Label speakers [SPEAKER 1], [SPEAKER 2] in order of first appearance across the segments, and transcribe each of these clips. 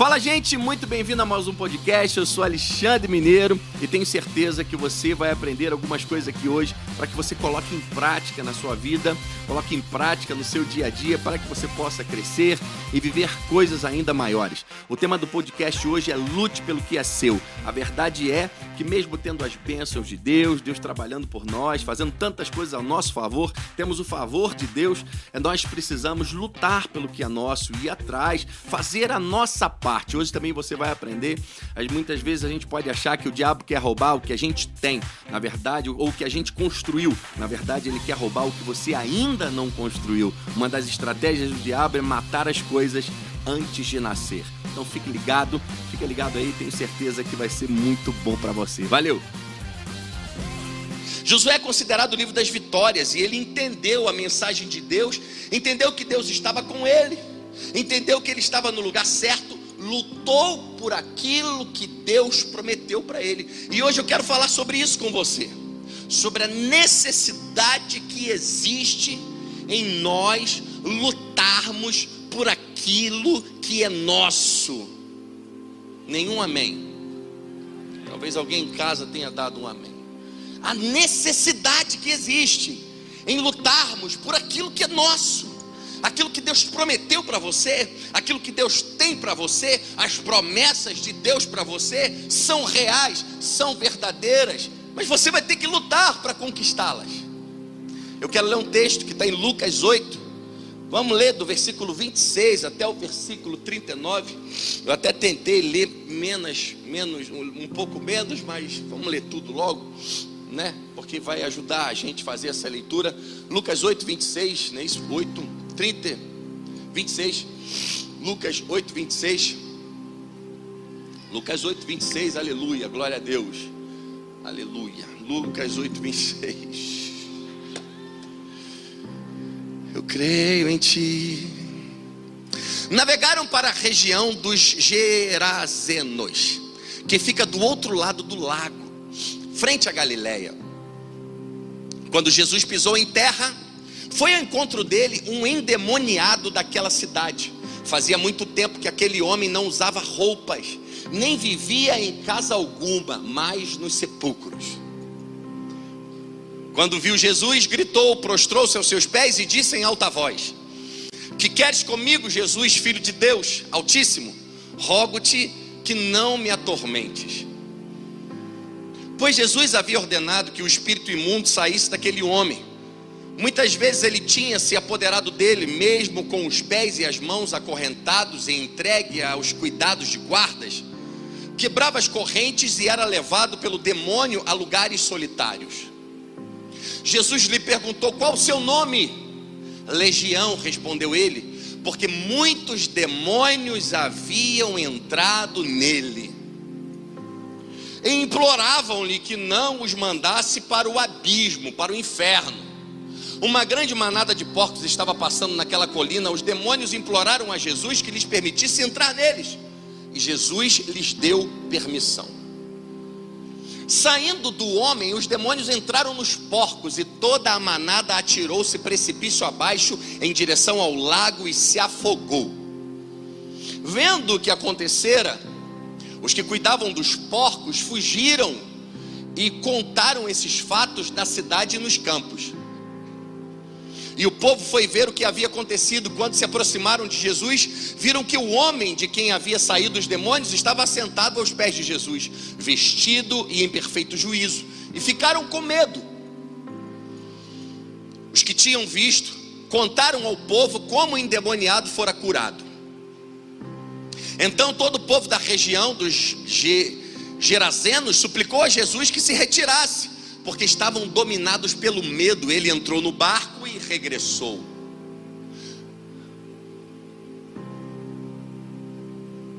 [SPEAKER 1] Fala, gente, muito bem-vindo a mais um podcast. Eu sou Alexandre Mineiro e tenho certeza que você vai aprender algumas coisas aqui hoje para que você coloque em prática na sua vida, coloque em prática no seu dia a dia, para que você possa crescer e viver coisas ainda maiores. O tema do podcast hoje é lute pelo que é seu. A verdade é que mesmo tendo as bênçãos de Deus, Deus trabalhando por nós, fazendo tantas coisas ao nosso favor, temos o favor de Deus, nós precisamos lutar pelo que é nosso, ir atrás, fazer a nossa parte. Hoje também você vai aprender, muitas vezes a gente pode achar que o diabo quer roubar o que a gente tem, na verdade, ou o que a gente construiu. Na verdade, ele quer roubar o que você ainda não construiu. Uma das estratégias do diabo é matar as coisas antes de nascer. Então fica ligado aí, tenho certeza que vai ser muito bom para você. Valeu! Josué é considerado o livro das vitórias e ele entendeu a mensagem de Deus, entendeu que Deus estava com ele, entendeu que ele estava no lugar certo, lutou por aquilo que Deus prometeu para ele. E hoje eu quero falar sobre isso com você, sobre a necessidade que existe em nós lutarmos por aquilo que é nosso. Nenhum amém. Talvez alguém em casa tenha dado um amém. A necessidade que existe em lutarmos por aquilo que é nosso, aquilo que Deus prometeu para você, aquilo que Deus tem para você. As promessas de Deus para você são reais, são verdadeiras, mas você vai ter que lutar para conquistá-las. Eu quero ler um texto que está em Lucas 8. Vamos ler do versículo 26 até o versículo 39. Eu até tentei ler um pouco menos, mas vamos ler tudo logo, né? Porque vai ajudar a gente a fazer essa leitura. Lucas 8, 26, não é isso? 8, 30, 26. Lucas 8, 26. Lucas 8, 26, aleluia, glória a Deus, aleluia. Lucas 8, 26. Eu creio em ti. Navegaram para a região dos Gerazenos, que fica do outro lado do lago, frente a Galileia. Quando Jesus pisou em terra, foi ao encontro dele um endemoniado daquela cidade. Fazia muito tempo que aquele homem não usava roupas, nem vivia em casa alguma, mas nos sepulcros. Quando viu Jesus, gritou, prostrou-se aos seus pés e disse em alta voz: que queres comigo, Jesus, filho de Deus Altíssimo? Rogo-te que não me atormentes. Pois Jesus havia ordenado que o espírito imundo saísse daquele homem. Muitas vezes ele tinha se apoderado dele, mesmo com os pés e as mãos acorrentados e entregue aos cuidados de guardas. Quebrava as correntes e era levado pelo demônio a lugares solitários. Jesus lhe perguntou: qual o seu nome? Legião, respondeu ele, porque muitos demônios haviam entrado nele. E imploravam-lhe que não os mandasse para o abismo, para o inferno. Uma grande manada de porcos estava passando naquela colina. Os demônios imploraram a Jesus que lhes permitisse entrar neles, e Jesus lhes deu permissão. Saindo do homem, os demônios entraram nos porcos, e toda a manada atirou-se precipício abaixo em direção ao lago e se afogou. Vendo o que acontecera, os que cuidavam dos porcos fugiram e contaram esses fatos na cidade e nos campos. E o povo foi ver o que havia acontecido. Quando se aproximaram de Jesus, viram que o homem de quem havia saído os demônios estava assentado aos pés de Jesus, vestido e em perfeito juízo, e ficaram com medo. Os que tinham visto contaram ao povo como o endemoniado fora curado. Então todo o povo da região dos Gerazenos suplicou a Jesus que se retirasse, porque estavam dominados pelo medo. Ele entrou no barco e regressou.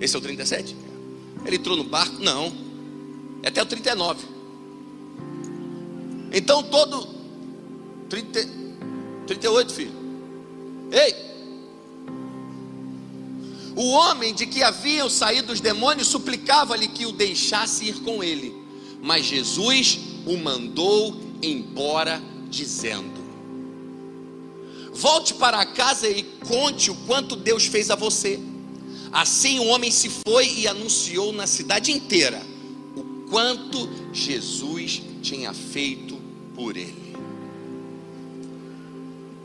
[SPEAKER 1] Esse é o 37? Ele entrou no barco? Não, é até o 39. Então todo 38, filho. Ei! O homem de que haviam saído os demônios suplicava-lhe que o deixasse ir com ele, mas Jesus o mandou embora, dizendo: volte para casa e conte o quanto Deus fez a você. Assim o homem se foi e anunciou na cidade inteira o quanto Jesus tinha feito por ele.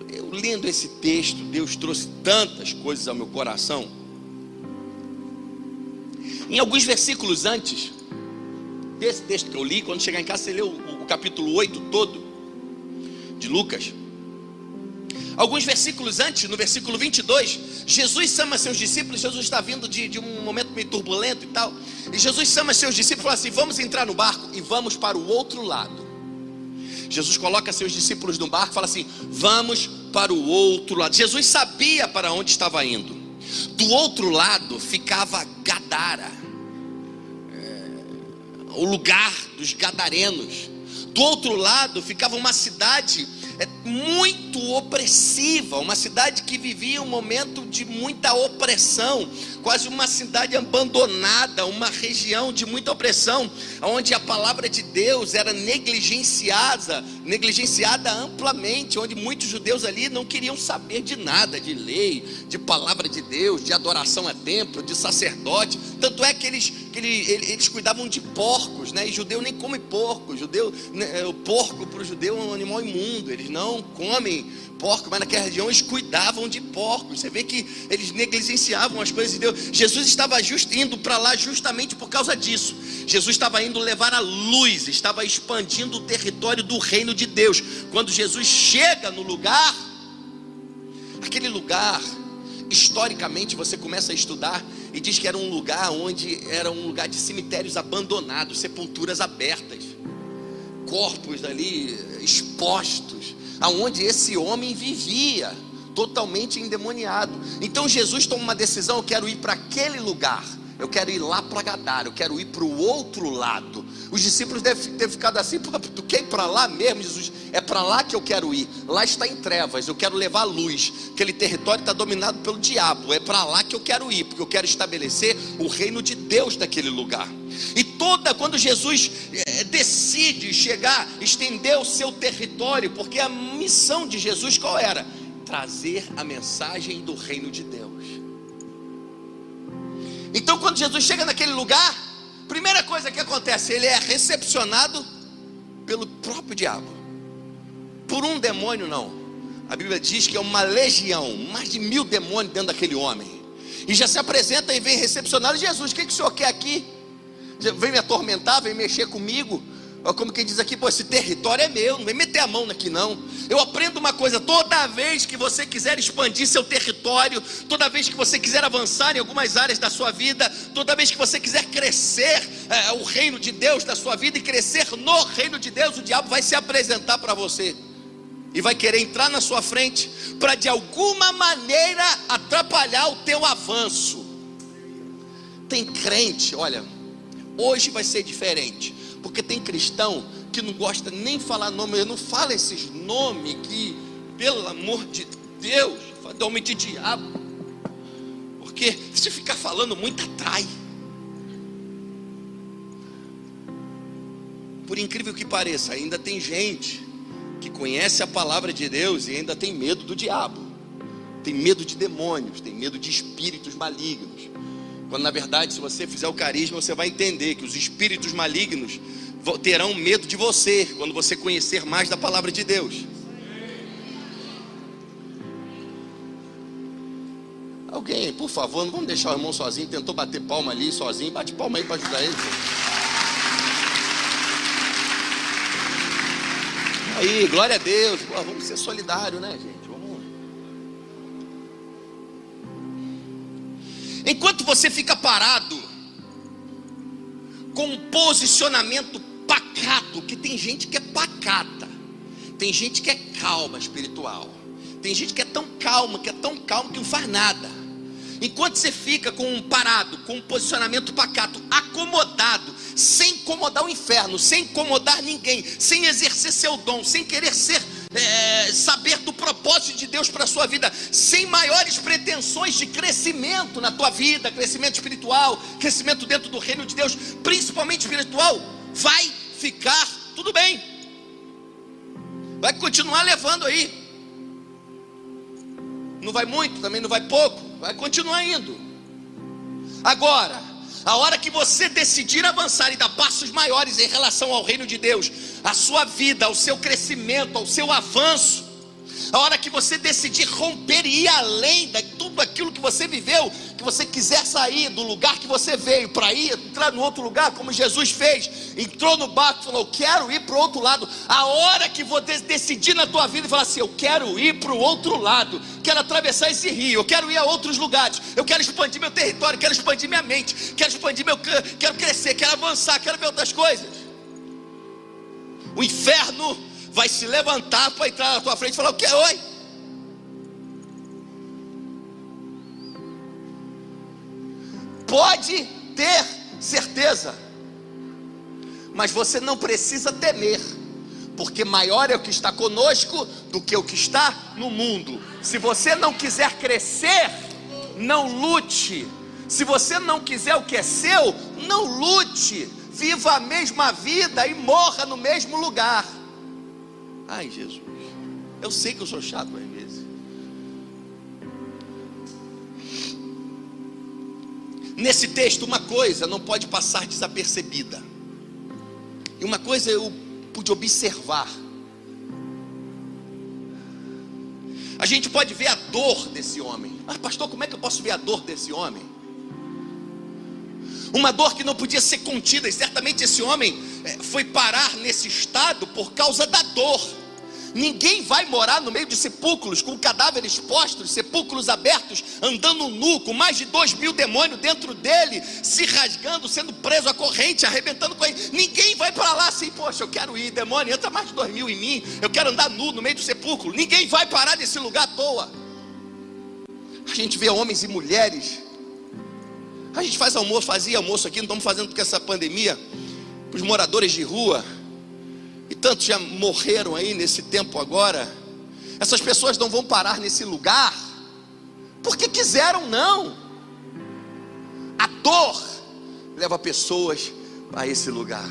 [SPEAKER 1] Eu lendo esse texto, Deus trouxe tantas coisas ao meu coração. Em alguns versículos antes desse texto que eu li, quando chegar em casa você lê o capítulo 8 todo de Lucas. Alguns versículos antes, no versículo 22, Jesus chama seus discípulos. Jesus está vindo de um momento meio turbulento e tal, e Jesus chama seus discípulos e fala assim: vamos entrar no barco e vamos para o outro lado. Jesus coloca seus discípulos no barco e fala assim: vamos para o outro lado. Jesus sabia para onde estava indo. Do outro lado ficava Gadara, o lugar dos gadarenos. Do outro lado ficava uma cidade muito opressiva, uma cidade que vivia um momento de muita opressão, quase uma cidade abandonada, uma região de muita opressão, onde a palavra de Deus era negligenciada amplamente, onde muitos judeus ali não queriam saber de nada, de lei, de palavra de Deus, de adoração a templo, de sacerdote. Tanto é que eles cuidavam de porcos, né? E judeu nem come porco. O porco para o judeu é um animal imundo, eles não comem porco, mas naquela região eles cuidavam de porcos. Você vê que eles negligenciavam as coisas de Deus. Jesus estava indo para lá justamente por causa disso. Jesus estava indo levar a luz, estava expandindo o território do reino de Deus. Quando Jesus chega no lugar, aquele lugar, historicamente você começa a estudar e diz que era um lugar de cemitérios abandonados, sepulturas abertas, corpos ali expostos, aonde esse homem vivia, totalmente endemoniado. Então Jesus toma uma decisão: eu quero ir para aquele lugar, eu quero ir lá para Gadara, eu quero ir para o outro lado. Os discípulos devem ter ficado assim: tu quer ir para lá mesmo, Jesus? É para lá que eu quero ir. Lá está em trevas, eu quero levar luz. Aquele território está dominado pelo diabo. É para lá que eu quero ir, porque eu quero estabelecer o reino de Deus daquele lugar. E quando Jesus decide chegar, estender o seu território, porque a missão de Jesus qual era? Trazer a mensagem do reino de Deus. Então quando Jesus chega naquele lugar, primeira coisa que acontece, ele é recepcionado pelo próprio diabo. Por um demônio não, a Bíblia diz que é uma legião, mais de 1000 demônios dentro daquele homem. E já se apresenta e vem recepcionar Jesus: o que o senhor quer aqui? Vem me atormentar, vem mexer comigo? Como quem diz aqui: pô, esse território é meu, não vem meter a mão aqui não. Eu aprendo uma coisa: toda vez que você quiser expandir seu território, toda vez que você quiser avançar em algumas áreas da sua vida, toda vez que você quiser crescer o reino de Deus da sua vida e crescer no reino de Deus, o diabo vai se apresentar para você e vai querer entrar na sua frente para de alguma maneira atrapalhar o teu avanço. Tem crente, olha, hoje vai ser diferente, porque tem cristão que não gosta nem falar nome. Eu não falo esses nomes que, pelo amor de Deus, nome de diabo, porque se ficar falando muito atrai. Por incrível que pareça, ainda tem gente que conhece a palavra de Deus e ainda tem medo do diabo, tem medo de demônios, tem medo de espíritos malignos. Quando na verdade, se você fizer o carisma, você vai entender que os espíritos malignos terão medo de você, quando você conhecer mais da palavra de Deus. Alguém, por favor, não vamos deixar o irmão sozinho. Tentou bater palma ali sozinho, bate palma aí para ajudar ele. Aí, glória a Deus. Pô, vamos ser solidários, né, gente? Vamos. Enquanto você fica parado com um posicionamento pacato, que tem gente que é pacata, tem gente que é calma espiritual, tem gente que é tão calma que não faz nada. Enquanto você fica parado, com um posicionamento pacato, acomodado, sem incomodar o inferno, sem incomodar ninguém, sem exercer seu dom, sem querer saber do propósito de Deus para a sua vida, sem maiores pretensões de crescimento na tua vida, crescimento espiritual, crescimento dentro do reino de Deus, principalmente espiritual, vai ficar tudo bem, vai continuar levando aí. Não vai muito, também não vai pouco, vai continuar indo. Agora, a hora que você decidir avançar e dar passos maiores em relação ao reino de Deus, a sua vida, ao seu crescimento, ao seu avanço, a hora que você decidir romper e ir além de tudo aquilo que você viveu, que você quiser sair do lugar que você veio para ir entrar no outro lugar, como Jesus fez, entrou no barco e falou: eu quero ir para o outro lado. A hora que você decidir na tua vida e falar assim: eu quero ir para o outro lado, quero atravessar esse rio, eu quero ir a outros lugares, eu quero expandir meu território, quero expandir minha mente, quero expandir quero crescer, quero avançar, quero ver outras coisas. O inferno vai se levantar para entrar na tua frente e falar: o que? Oi? Pode ter certeza, mas você não precisa temer, porque maior é o que está conosco do que o que está no mundo. Se você não quiser crescer, não lute. Se você não quiser o que é seu, não lute. Viva a mesma vida e morra no mesmo lugar. Ai, Jesus, eu sei que eu sou chato às vezes. Nesse texto, uma coisa não pode passar desapercebida, e uma coisa eu pude observar. A gente pode ver a dor desse homem. Mas pastor, como é que eu posso ver a dor desse homem? Uma dor que não podia ser contida, e certamente esse homem foi parar nesse estado por causa da dor. Ninguém vai morar no meio de sepulcros, com cadáveres postos, sepulcros abertos, andando nu, com mais de 2.000 demônios dentro dele, se rasgando, sendo preso à corrente, arrebentando com ele. Ninguém vai para lá assim: poxa, eu quero ir, demônio, entra mais de 2.000 em mim, eu quero andar nu no meio do sepulcro. Ninguém vai parar nesse lugar à toa. A gente vê homens e mulheres. A gente fazia almoço aqui, não estamos fazendo com essa pandemia, para os moradores de rua, e tantos já morreram aí nesse tempo agora. Essas pessoas não vão parar nesse lugar porque quiseram, não. A dor leva pessoas a esse lugar.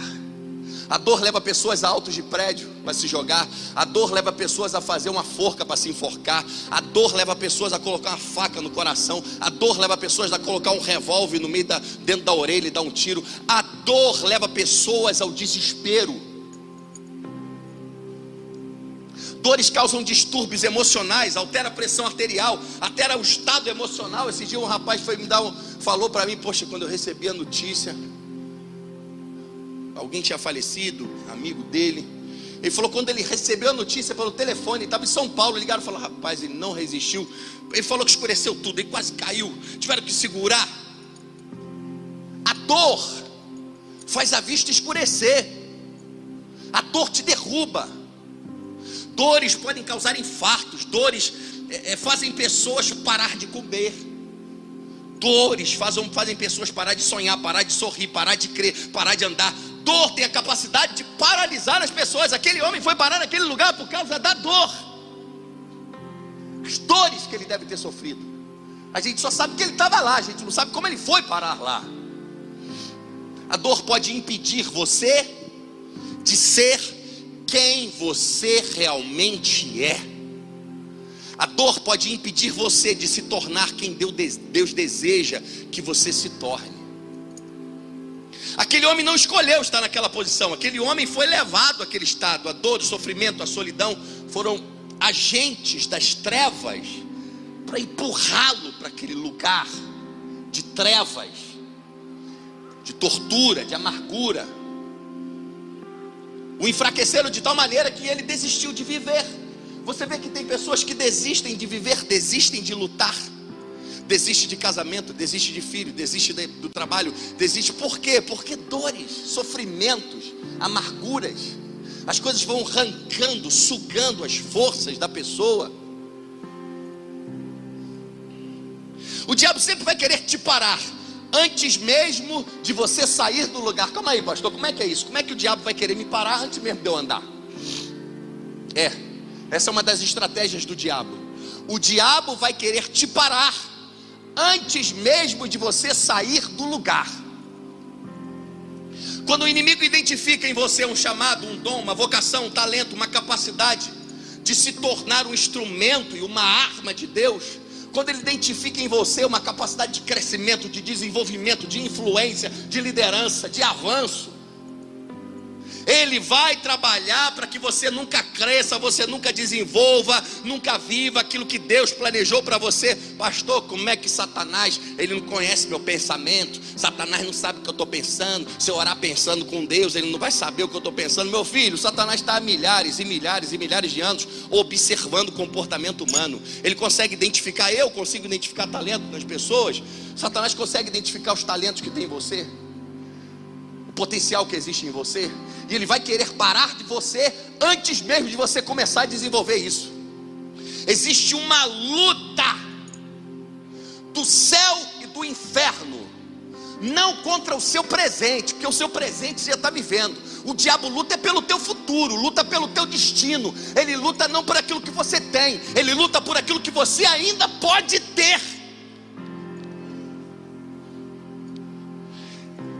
[SPEAKER 1] A dor leva pessoas a altos de prédio para se jogar. A dor leva pessoas a fazer uma forca para se enforcar. A dor leva pessoas a colocar uma faca no coração. A dor leva pessoas a colocar um revólver no meio dentro da orelha e dar um tiro. A dor leva pessoas ao desespero. Dores causam distúrbios emocionais, altera a pressão arterial, altera o estado emocional. Esse dia um rapaz falou para mim: poxa, quando eu recebi a notícia, alguém tinha falecido, amigo dele. Ele falou, quando ele recebeu a notícia pelo telefone, estava em São Paulo, ligaram e falaram: rapaz, ele não resistiu. Ele falou que escureceu tudo, ele quase caiu, tiveram que segurar. A dor faz a vista escurecer. A dor te derruba. Dores podem causar infartos. Dores fazem pessoas parar de comer. Dores fazem pessoas parar de sonhar, parar de sorrir, parar de crer, parar de andar. Dor tem a capacidade de paralisar as pessoas. Aquele homem foi parar naquele lugar por causa da dor. As dores que ele deve ter sofrido. A gente só sabe que ele estava lá, a gente não sabe como ele foi parar lá. A dor pode impedir você de ser quem você realmente é. A dor pode impedir você de se tornar quem Deus deseja que você se torne. Aquele homem não escolheu estar naquela posição. Aquele homem foi levado àquele estado. A dor, o sofrimento, a solidão foram agentes das trevas para empurrá-lo para aquele lugar de trevas, de tortura, de amargura. O enfraqueceram de tal maneira que ele desistiu de viver. Você vê que tem pessoas que desistem de viver, desistem de lutar, desiste de casamento, desiste de filho, desiste do trabalho, desiste. Por quê? Porque dores, sofrimentos, amarguras, as coisas vão arrancando, sugando as forças da pessoa. O diabo sempre vai querer te parar antes mesmo de você sair do lugar. Calma aí, pastor, como é que é isso? Como é que o diabo vai querer me parar antes mesmo de eu andar? Essa é uma das estratégias do diabo. O diabo vai querer te parar antes mesmo de você sair do lugar. Quando o inimigo identifica em você um chamado, um dom, uma vocação, um talento, uma capacidade de se tornar um instrumento e uma arma de Deus, quando ele identifica em você uma capacidade de crescimento, de desenvolvimento, de influência, de liderança, de avanço, ele vai trabalhar para que você nunca cresça, você nunca desenvolva, nunca viva aquilo que Deus planejou para você. Pastor, como é que Satanás, ele não conhece meu pensamento? Satanás não sabe o que eu estou pensando. Se eu orar pensando com Deus, ele não vai saber o que eu estou pensando. Meu filho, Satanás está há milhares e milhares e milhares de anos observando o comportamento humano. Ele consegue identificar, eu consigo identificar talento nas pessoas. Satanás consegue identificar os talentos que tem em você, o potencial que existe em você, e ele vai querer parar de você antes mesmo de você começar a desenvolver isso. Existe uma luta do céu e do inferno, não contra o seu presente, porque o seu presente você já está vivendo. O diabo luta pelo teu futuro, luta pelo teu destino. Ele luta não por aquilo que você tem, ele luta por aquilo que você ainda pode ter.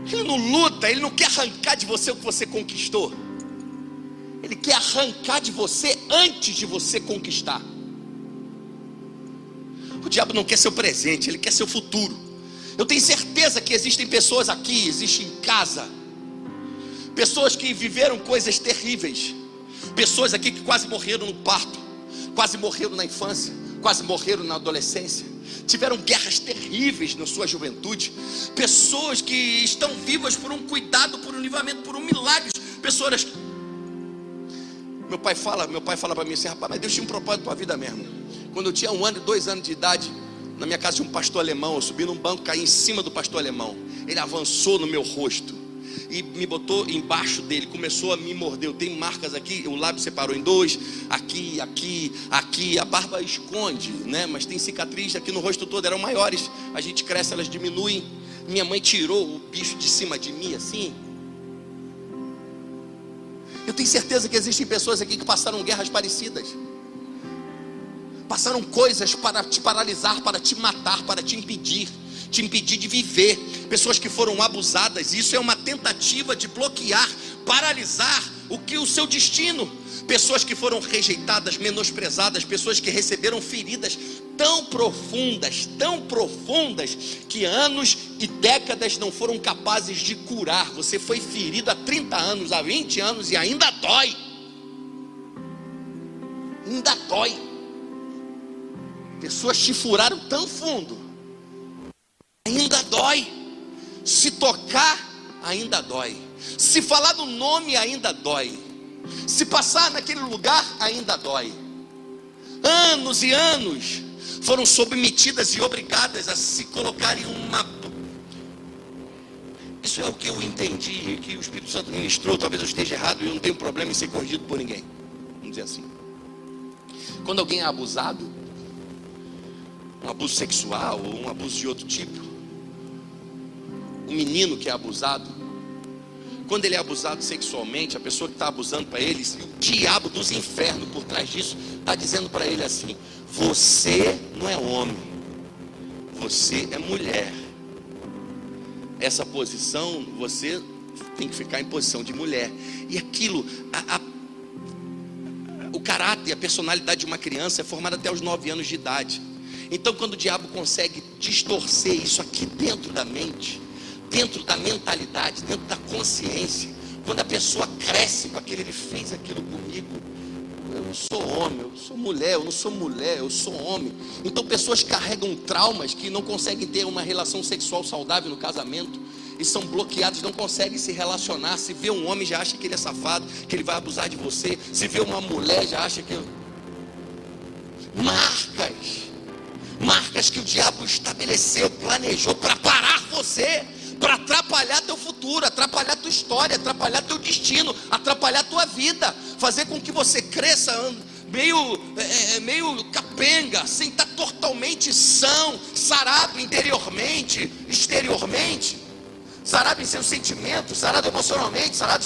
[SPEAKER 1] Ele não luta, ele não quer arrancar de você o que você conquistou. Ele quer arrancar de você antes de você conquistar. O diabo não quer seu presente, ele quer seu futuro. Eu tenho certeza que existem pessoas aqui, existem em casa, pessoas que viveram coisas terríveis, pessoas aqui que quase morreram no parto, quase morreram na infância, quase morreram na adolescência, tiveram guerras terríveis na sua juventude, pessoas que estão vivas por um cuidado, por um livramento, por um milagre, pessoas. Meu pai fala para mim assim: rapaz, mas Deus tinha um propósito para a vida mesmo. Quando eu tinha 1 ano e 2 anos de idade, na minha casa tinha um pastor alemão. Eu subi num banco, caí em cima do pastor alemão. Ele avançou no meu rosto e me botou embaixo dele, começou a me morder. Eu tenho marcas aqui, o lábio separou em 2, aqui, aqui, aqui. A barba esconde, né? Mas tem cicatriz aqui no rosto todo, eram maiores. A gente cresce, elas diminuem. Minha mãe tirou o bicho de cima de mim assim. Eu tenho certeza que existem pessoas aqui que passaram guerras parecidas, passaram coisas para te paralisar, para te matar, para te impedir de viver. Pessoas que foram abusadas. Isso é uma tentativa de bloquear, paralisar o seu destino. Pessoas que foram rejeitadas, menosprezadas, pessoas que receberam feridas tão profundas, que anos e décadas não foram capazes de curar. Você foi ferido há 30 anos, há 20 anos e ainda dói. Ainda dói. Pessoas te furaram tão fundo, ainda dói. Se tocar, ainda dói. Se falar do nome, ainda dói. Se passar naquele lugar, ainda dói. Anos e anos foram submetidas e obrigadas a se colocar em uma... Isso é o que eu entendi, que o Espírito Santo ministrou. Talvez eu esteja errado e eu não tenho problema em ser corrigido por ninguém. Vamos dizer assim. Quando alguém é abusado, um abuso sexual ou um abuso de outro tipo, o menino que é abusado, quando ele é abusado sexualmente, a pessoa que está abusando para ele, o diabo dos infernos por trás disso está dizendo para ele assim: você não é homem, você é mulher. Essa posição, você tem que ficar em posição de mulher. E aquilo, o caráter e a personalidade de uma criança é formada até os 9 anos de idade. Então quando o diabo consegue distorcer isso aqui dentro da mente, dentro da mentalidade, dentro da consciência, quando a pessoa cresce com aquilo, ele fez aquilo comigo, eu não sou homem, eu sou mulher, eu não sou mulher, eu sou homem. Então pessoas carregam traumas que não conseguem ter uma relação sexual saudável no casamento, e são bloqueados, não conseguem se relacionar. Se vê um homem, já acha que ele é safado, que ele vai abusar de você. Se vê uma mulher, já acha que... Marcas que o diabo estabeleceu, planejou para parar você, para atrapalhar teu futuro, atrapalhar tua história, atrapalhar teu destino, atrapalhar tua vida, fazer com que você cresça meio capenga, sem estar totalmente são, sarado interiormente, exteriormente, sarado em seus sentimentos, sarado emocionalmente, sarado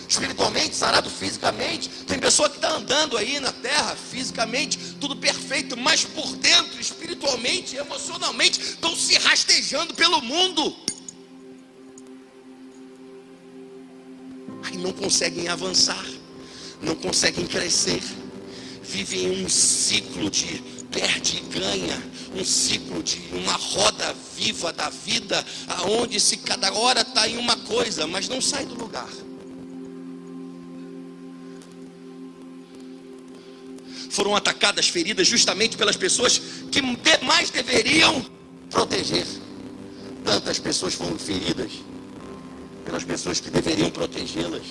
[SPEAKER 1] espiritualmente, sarado fisicamente. Tem pessoa que está andando aí na terra, fisicamente, tudo perfeito, mas por dentro, espiritualmente, emocionalmente, estão se rastejando pelo mundo. Aí não conseguem avançar, não conseguem crescer, vivem em um ciclo de perde e ganha, um ciclo de uma roda viva da vida, aonde se cada hora está em uma coisa, mas não sai do lugar. Foram atacadas, feridas, justamente pelas pessoas que mais deveriam proteger. Tantas pessoas foram feridas pelas pessoas que deveriam protegê-las.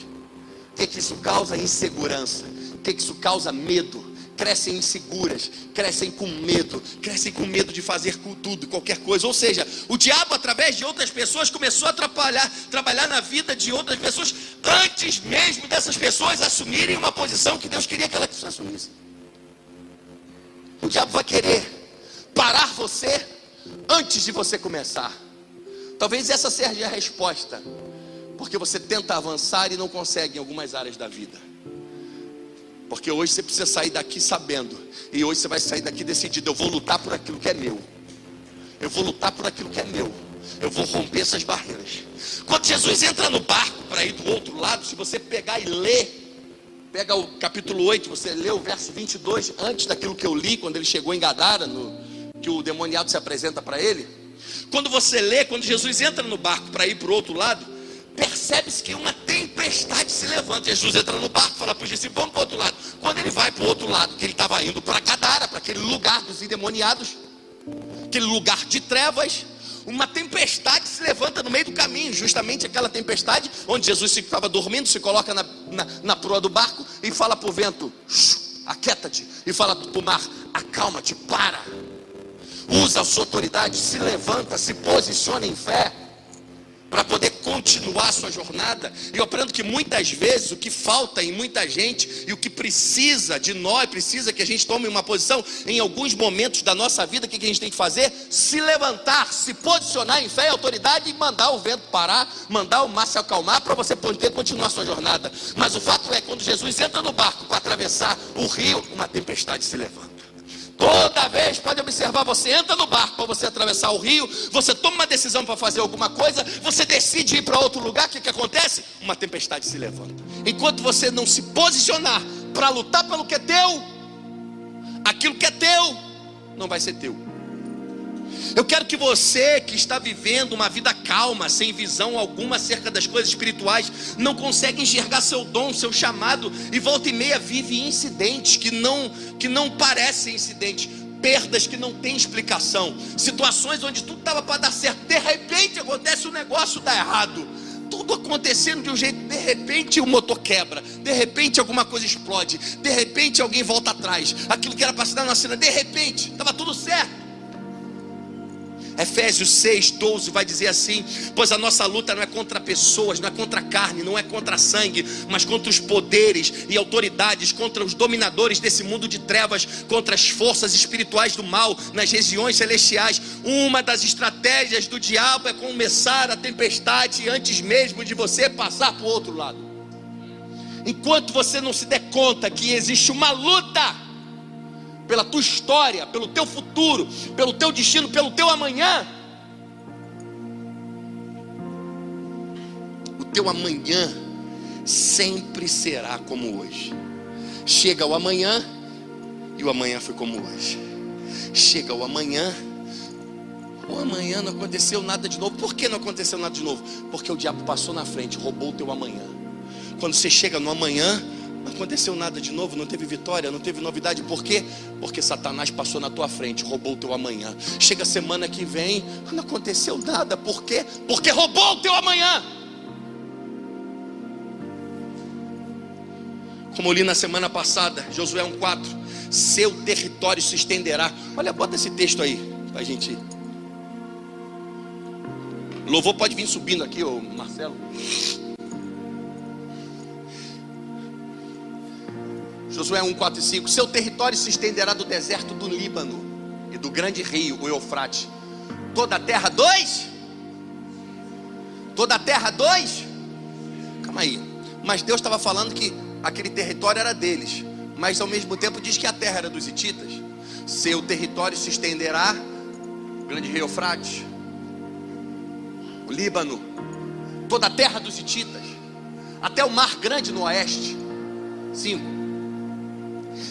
[SPEAKER 1] O que isso causa? Insegurança. O que isso causa? Medo. Crescem inseguras, crescem com medo de fazer tudo, qualquer coisa. Ou seja, o diabo, através de outras pessoas, começou a trabalhar na vida de outras pessoas, antes mesmo dessas pessoas assumirem uma posição que Deus queria que elas assumissem. O diabo vai querer parar você antes de você começar. Talvez essa seja a resposta, porque você tenta avançar e não consegue em algumas áreas da vida. Porque hoje você precisa sair daqui sabendo, e hoje você vai sair daqui decidido: eu vou lutar por aquilo que é meu. Eu vou lutar por aquilo que é meu. Eu vou romper essas barreiras. Quando Jesus entra no barco para ir do outro lado, se você pegar e ler, pega o capítulo 8, você lê o verso 22, antes daquilo que eu li, quando ele chegou em Gadara, que o demoniado se apresenta para ele. Quando você lê, quando Jesus entra no barco para ir para o outro lado, percebe-se que uma tempestade se levanta. Jesus entra no barco, fala para os discípulos: vamos para o outro lado. Quando ele vai para o outro lado, que ele estava indo para Gadara, para aquele lugar dos endemoniados, aquele lugar de trevas, uma tempestade se levanta no meio do caminho. Justamente aquela tempestade onde Jesus ficava dormindo, se coloca na proa do barco e fala para o vento: aquieta-te. E fala para o mar: acalma-te, para. Usa a sua autoridade, se levanta, se posiciona em fé, para poder continuar a sua jornada. E eu aprendo que muitas vezes o que falta em muita gente, e o que precisa de nós, precisa que a gente tome uma posição em alguns momentos da nossa vida. O que a gente tem que fazer? Se levantar, se posicionar em fé e autoridade, e mandar o vento parar, mandar o mar se acalmar, para você poder continuar a sua jornada. Mas o fato é, quando Jesus entra no barco para atravessar o rio, uma tempestade se levanta. Toda vez, pode observar, você entra no barco para você atravessar o rio, você toma uma decisão para fazer alguma coisa, você decide ir para outro lugar, o que acontece? Uma tempestade se levanta. Enquanto você não se posicionar para lutar pelo que é teu, aquilo que é teu não vai ser teu. Eu quero que você que está vivendo uma vida calma, sem visão alguma acerca das coisas espirituais, não consegue enxergar seu dom, seu chamado, e volta e meia vive incidentes que não parecem incidentes, perdas que não têm explicação, situações onde tudo estava para dar certo, de repente acontece um negócio dá errado, tudo acontecendo de um jeito, de repente o motor quebra, de repente alguma coisa explode, de repente alguém volta atrás, aquilo que era para se dar na cena, de repente estava tudo certo. Efésios 6:12 vai dizer assim: pois a nossa luta não é contra pessoas, não é contra a carne, não é contra sangue, mas contra os poderes e autoridades, contra os dominadores desse mundo de trevas, contra as forças espirituais do mal nas regiões celestiais. Uma das estratégias do diabo é começar a tempestade antes mesmo de você passar para o outro lado. Enquanto você não se der conta que existe uma luta pela tua história, pelo teu futuro, pelo teu destino, pelo teu amanhã, o teu amanhã sempre será como hoje. Chega o amanhã e o amanhã foi como hoje. Chega o amanhã não aconteceu nada de novo. Por que não aconteceu nada de novo? Porque o diabo passou na frente, roubou o teu amanhã. Quando você chega no amanhã, não aconteceu nada de novo, não teve vitória, não teve novidade. Por quê? Porque Satanás passou na tua frente, roubou o teu amanhã. Chega semana que vem, não aconteceu nada. Por quê? Porque roubou o teu amanhã. Como eu li na semana passada, Josué 1:4, seu território se estenderá. Olha, bota esse texto aí pra gente ir. O louvor pode vir subindo aqui, ô Marcelo. Josué 1:4 e 5. Seu território se estenderá do deserto do Líbano e do grande rio, o Eufrate. Toda a terra 2? Toda a terra 2? Calma aí. Mas Deus estava falando que aquele território era deles, mas ao mesmo tempo diz que a terra era dos hititas. Seu território se estenderá, o grande rio Eufrate, o Líbano, toda a terra dos hititas, até o mar grande no oeste. 5.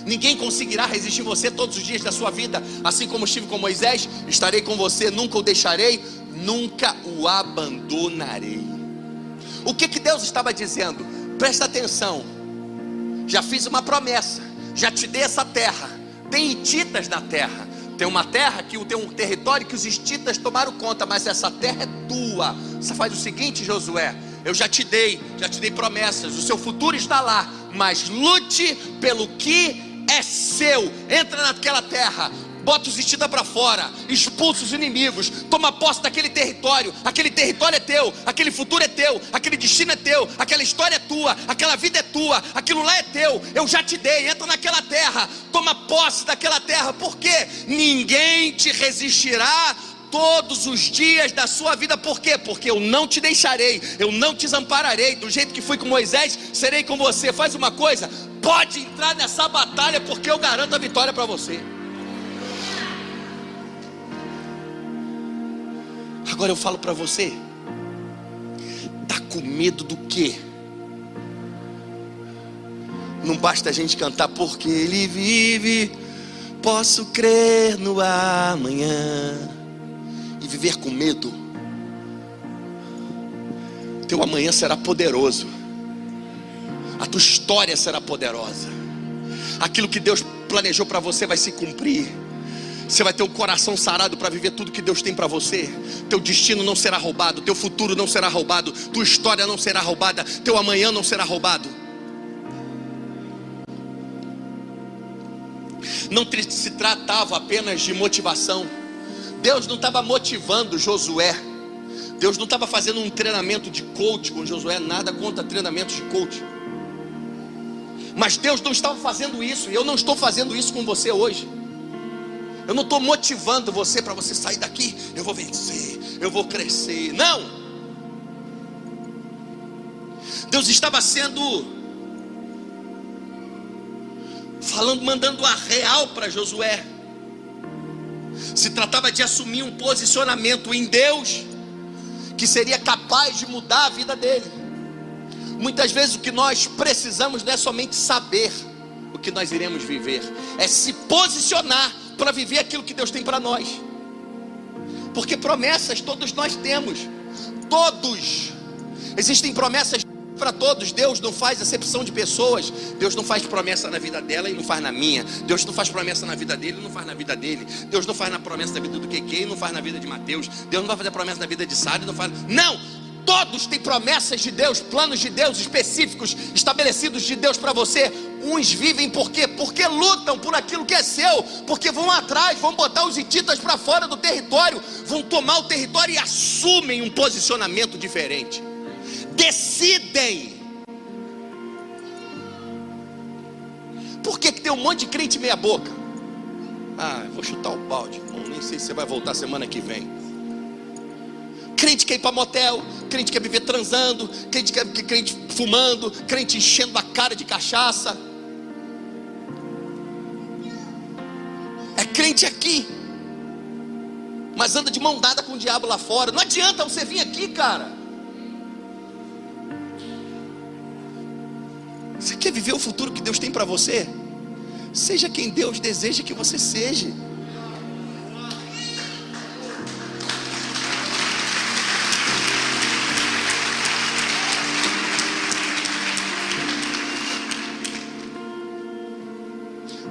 [SPEAKER 1] Ninguém conseguirá resistir você todos os dias da sua vida. Assim como estive com Moisés, estarei com você, nunca o deixarei, nunca o abandonarei. O que Deus estava dizendo? Presta atenção. Já fiz uma promessa, já te dei essa terra. Tem hititas na terra. Tem uma terra que tem um território que os hititas tomaram conta, mas essa terra é tua. Você faz o seguinte, Josué: eu já te dei promessas, o seu futuro está lá, mas lute pelo que é seu. Entra naquela terra, bota os hititas para fora, expulsa os inimigos, toma posse daquele território. Aquele território é teu, aquele futuro é teu, aquele destino é teu, aquela história é tua, aquela vida é tua, aquilo lá é teu. Eu já te dei, entra naquela terra, toma posse daquela terra, porque ninguém te resistirá todos os dias da sua vida. Por quê? Porque eu não te deixarei, eu não te desampararei. Do jeito que fui com Moisés, serei com você. Faz uma coisa, pode entrar nessa batalha, porque eu garanto a vitória para você. Agora eu falo para você, tá com medo do quê? Não basta a gente cantar porque Ele vive, posso crer no amanhã, e viver com medo. Teu amanhã será poderoso, a tua história será poderosa, aquilo que Deus planejou para você vai se cumprir. Você vai ter um coração sarado para viver tudo que Deus tem para você. Teu destino não será roubado, teu futuro não será roubado, tua história não será roubada, teu amanhã não será roubado. Não se tratava apenas de motivação. Deus não estava motivando Josué. Deus não estava fazendo um treinamento de coach com Josué. Nada contra treinamentos de coach, mas Deus não estava fazendo isso, e eu não estou fazendo isso com você hoje. Eu não estou motivando você para você sair daqui, eu vou vencer, eu vou crescer. Não. Deus estava mandando a real para Josué. Se tratava de assumir um posicionamento em Deus que seria capaz de mudar a vida dele. Muitas vezes o que nós precisamos não é somente saber o que nós iremos viver, é se posicionar para viver aquilo que Deus tem para nós. Porque promessas todos nós temos. Todos. Existem promessas para todos. Deus não faz acepção de pessoas. Deus não faz promessa na vida dela e não faz na minha. Deus não faz promessa na vida dele e não faz na vida dele. Deus não faz na promessa na vida do QQ e não faz na vida de Mateus. Deus não vai fazer promessa na vida de Sara e não faz. Não! Todos têm promessas de Deus, planos de Deus específicos, estabelecidos de Deus para você. Uns vivem por quê? Porque lutam por aquilo que é seu, porque vão atrás, vão botar os hititas para fora do território, vão tomar o território e assumem um posicionamento diferente. Decidem. Por que tem um monte de crente meia boca? Vou chutar o balde, irmão, nem sei se você vai voltar semana que vem. Crente quer ir para motel, crente quer viver transando, crente fumando, crente enchendo a cara de cachaça. É crente aqui, mas anda de mão dada com o diabo lá fora. Não adianta você vir aqui, cara. Você quer viver o futuro que Deus tem para você? Seja quem Deus deseja que você seja.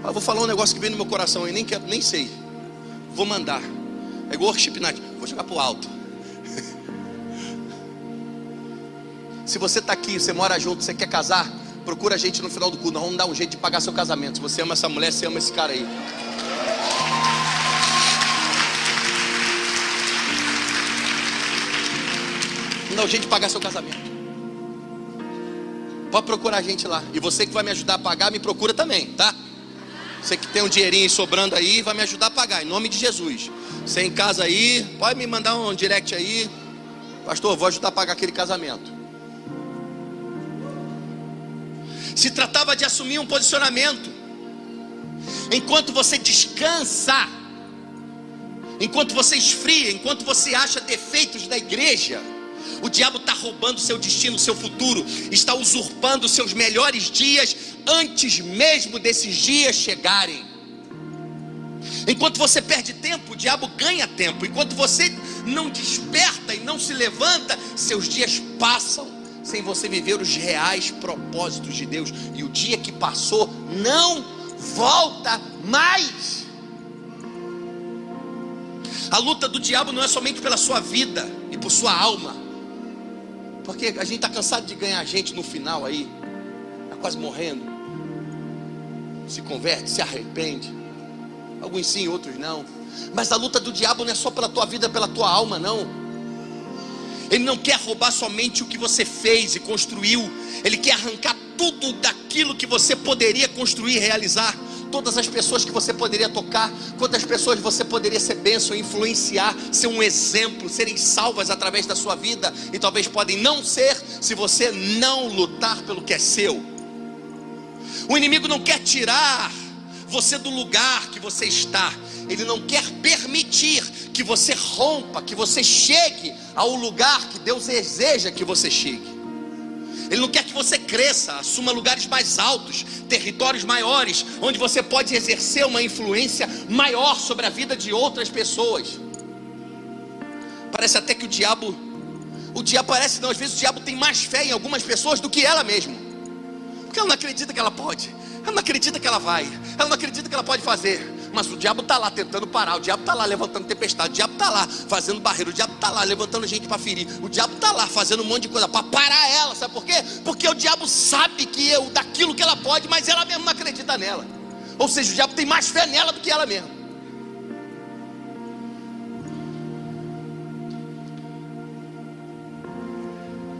[SPEAKER 1] Eu vou falar um negócio que vem no meu coração e nem sei. Vou mandar. É igual worship night. Vou jogar pro alto. Se você está aqui, você mora junto, você quer casar, procura a gente no final do culto. Nós vamos dar um jeito de pagar seu casamento. Se você ama essa mulher, você ama esse cara aí. Vamos dar um jeito de pagar seu casamento. Pode procurar a gente lá. E você que vai me ajudar a pagar, me procura também, tá? Você que tem um dinheirinho sobrando aí, vai me ajudar a pagar, em nome de Jesus. Você em casa aí, pode me mandar um direct aí. Pastor, vou ajudar a pagar aquele casamento. Se tratava de assumir um posicionamento. Enquanto você descansa, enquanto você esfria, enquanto você acha defeitos da igreja, O diabo está roubando seu destino, seu futuro, está usurpando seus melhores dias antes mesmo desses dias chegarem. Enquanto você perde tempo, o diabo ganha tempo. Enquanto você não desperta e não se levanta, seus dias passam sem você viver os reais propósitos de Deus. E o dia que passou não volta mais. A luta do diabo não é somente pela sua vida e por sua alma, porque a gente está cansado de ganhar gente no final aí, está quase morrendo, se converte, se arrepende, alguns sim, outros não. Mas a luta do diabo não é só pela tua vida, pela tua alma, não. Ele não quer roubar somente o que você fez e construiu, ele quer arrancar tudo daquilo que você poderia construir e realizar. Todas as pessoas que você poderia tocar, quantas pessoas você poderia ser bênção, influenciar, ser um exemplo, serem salvas através da sua vida, e talvez podem não ser, se você não lutar pelo que é seu. O inimigo não quer tirar você do lugar que você está, ele não quer permitir que você rompa, que você chegue ao lugar que Deus deseja que você chegue. Ele não quer que você cresça, assuma lugares mais altos, territórios maiores, onde você pode exercer uma influência maior sobre a vida de outras pessoas. Parece até que o diabo parece não, às vezes o diabo tem mais fé em algumas pessoas do que ela mesma, porque ela não acredita que ela pode, ela não acredita que ela vai, ela não acredita que ela pode fazer. Mas o diabo está lá tentando parar, o diabo está lá levantando tempestade, o diabo está lá fazendo barreira, o diabo está lá levantando gente para ferir, o diabo está lá fazendo um monte de coisa para parar ela. Sabe por quê? Porque o diabo sabe daquilo que ela pode, mas ela mesma não acredita nela. Ou seja, o diabo tem mais fé nela do que ela mesma.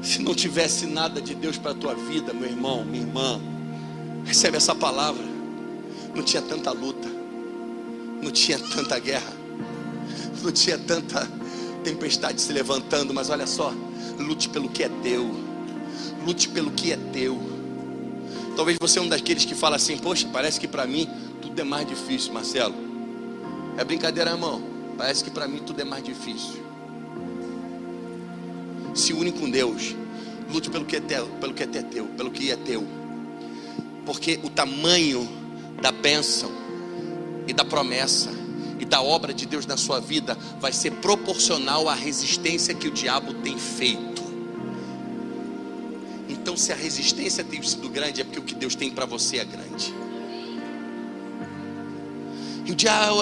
[SPEAKER 1] Se não tivesse nada de Deus para a tua vida, meu irmão, minha irmã, recebe essa palavra, não tinha tanta luta, não tinha tanta guerra, não tinha tanta tempestade se levantando. Mas olha só, lute pelo que é teu, lute pelo que é teu. Talvez você é um daqueles que fala assim: poxa, parece que para mim tudo é mais difícil. Marcelo, é brincadeira, irmão, parece que para mim tudo é mais difícil. Se une com Deus, lute pelo que é teu, pelo que é teu, porque o tamanho da bênção e da promessa e da obra de Deus na sua vida vai ser proporcional à resistência que o diabo tem feito. Então, se a resistência tem sido grande, é porque o que Deus tem para você é grande. E o diabo,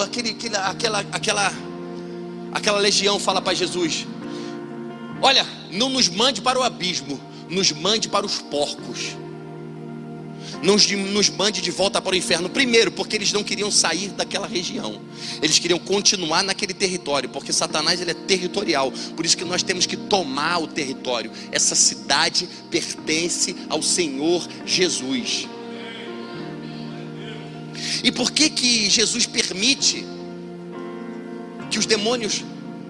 [SPEAKER 1] aquela legião fala para Jesus: olha, não nos mande para o abismo, nos mande para os porcos. Não nos mande de volta para o inferno. Primeiro, porque eles não queriam sair daquela região, eles queriam continuar naquele território, porque Satanás ele é territorial. Por isso que nós temos que tomar o território. Essa cidade pertence ao Senhor Jesus. E por que Jesus permite que os demônios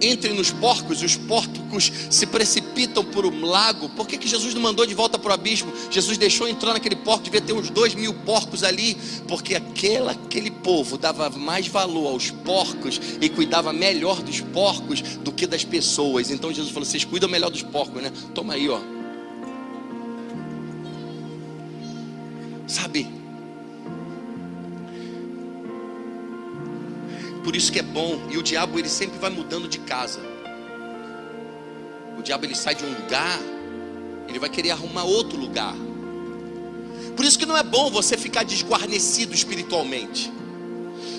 [SPEAKER 1] entrem nos porcos e os porcos se precipitam por um lago? Por que Jesus não mandou de volta para o abismo? Jesus deixou entrar naquele porco, devia ter uns 2.000 porcos ali, porque aquele povo dava mais valor aos porcos e cuidava melhor dos porcos do que das pessoas. Então Jesus falou: vocês cuidam melhor dos porcos, né? Toma aí, ó. Sabe? Por isso que é bom. E o diabo ele sempre vai mudando de casa. O diabo ele sai de um lugar, ele vai querer arrumar outro lugar. Por isso que não é bom você ficar desguarnecido espiritualmente,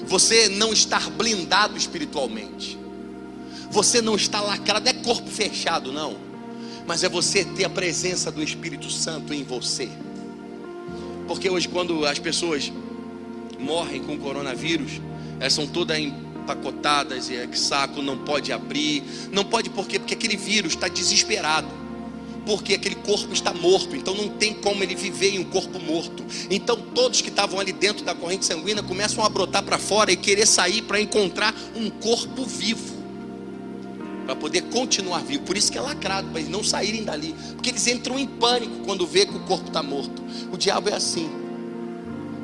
[SPEAKER 1] você não estar blindado espiritualmente, você não estar lacrado. Não é corpo fechado não, mas é você ter a presença do Espírito Santo em você. Porque hoje, quando as pessoas morrem com coronavírus, elas são todas empacotadas, e é que saco, não pode abrir. Não pode por quê? Porque aquele vírus está desesperado, porque aquele corpo está morto, então não tem como ele viver em um corpo morto. Então todos que estavam ali dentro da corrente sanguínea começam a brotar para fora e querer sair para encontrar um corpo vivo, para poder continuar vivo. Por isso que é lacrado, para eles não saírem dali, porque eles entram em pânico quando vê que o corpo está morto. O diabo é assim,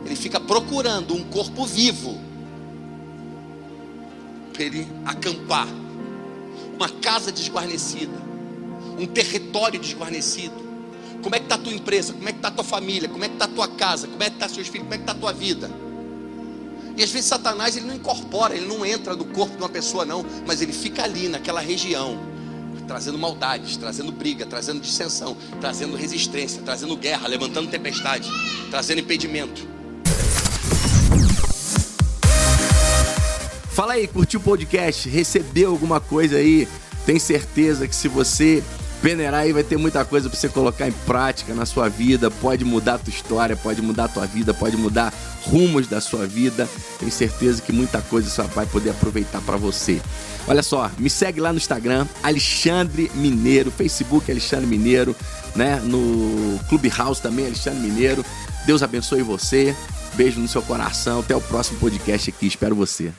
[SPEAKER 1] ele fica procurando um corpo vivo para ele acampar, uma casa desguarnecida, um território desguarnecido. Como é que está a tua empresa? Como é que está a tua família? Como é que está a tua casa? Como é que está seus filhos? Como é que está a tua vida? E às vezes Satanás, ele não incorpora, ele não entra no corpo de uma pessoa não, mas ele fica ali naquela região, trazendo maldades, trazendo briga, trazendo dissensão, trazendo resistência, trazendo guerra, levantando tempestade, trazendo impedimento.
[SPEAKER 2] Fala aí, curtiu o podcast? Recebeu alguma coisa aí? Tem certeza que se você peneirar aí vai ter muita coisa para você colocar em prática na sua vida, pode mudar a tua história, pode mudar a tua vida, pode mudar rumos da sua vida. Tenho certeza que muita coisa você vai poder aproveitar para você. Olha só, me segue lá no Instagram, Alexandre Mineiro, Facebook Alexandre Mineiro, né? No Clubhouse também, Alexandre Mineiro. Deus abençoe você, beijo no seu coração, até o próximo podcast aqui, espero você.